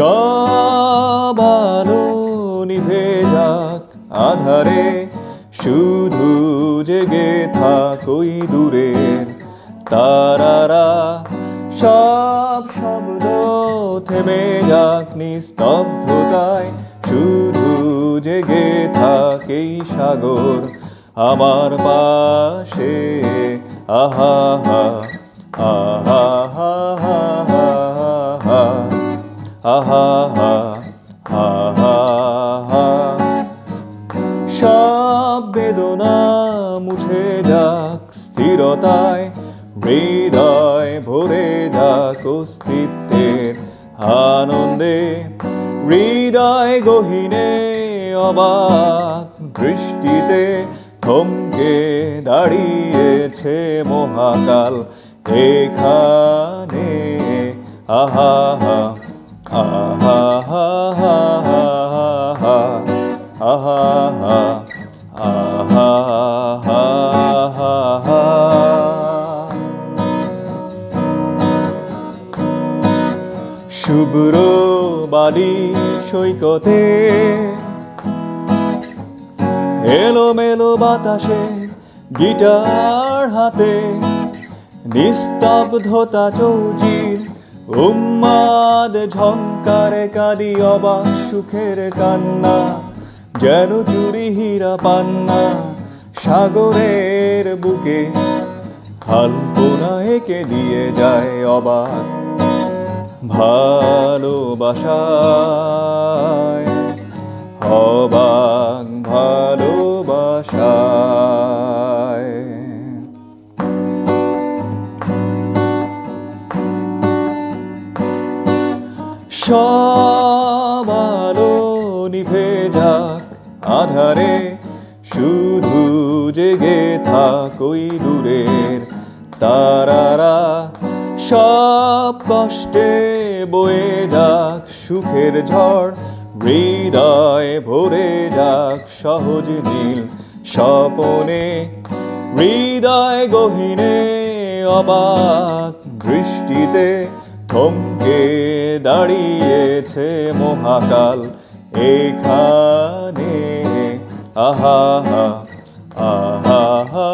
সব আলো নিভে যাক আধারে, শুধু জেগে থাক ওই দূরের তারারা। সব শব্দ থেমে যাক নিস্তব্ধতায়, শুধু জেগে থাক এই সাগর আমার পাশে। আহা হা আহা হা হা আহা হা আহা হা। সব বেদনা মুছে যাক স্থিরতায়, হৃদয় ভরে যাক অস্তিত্বের আনন্দে। হৃদয় গহীনে অবাক দৃষ্টিতে থমকে দাঁড়িয়েছে মহাকাল এখানে। আহা হা আহা হা আহা হা আহা হা। শুভ্র বালি সৈকতে এলোমেলো বাতাসে গিটার হাতে, নিস্তব্ধতা চৌচির উন্মাদ ঝংকারে কাঁদি অবাক সুখের কান্না। যেন চুরি হীরা পান্না সাগরের বুকে, হালপনা এঁকে দিয়ে যায় অবাক ভালোবাসায়, অবাক ভালোবাসায়। সব আলো নিভে যাক আধারে, শুধু জেগে থাক ওই দূরের তারারা। সব কষ্টে বয়ে যাক সুখের ঝড়, হৃদয় ভরে যাক সহজ নীল স্বপনে। হৃদয় গহীনে অবাক দৃষ্টিতে থমকে দাঁড়িয়েছে মহাকাল এখানে। আহা হা আহা হা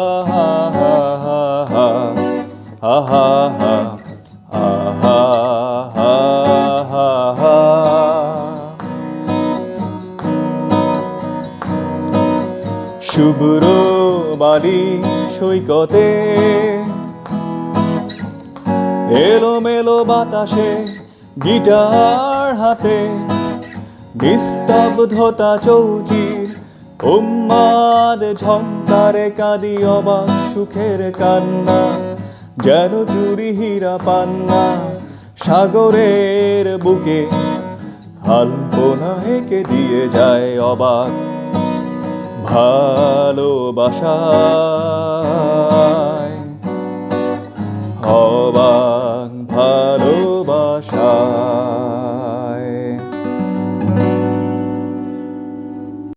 আহা হা আহা হা। শুভ্র বালি সৈকতে এলোমেলো বাতাসে গিটার হাতে, নিস্তব্ধতা চৌচির উন্মাদ ঝংকারে কাঁদি অবাক সুখের কান্না। যেন চুরি হীরা পান্না সাগরের বুকে, হালপনা এঁকে দিয়ে যায় অবাক ভালোবাসা।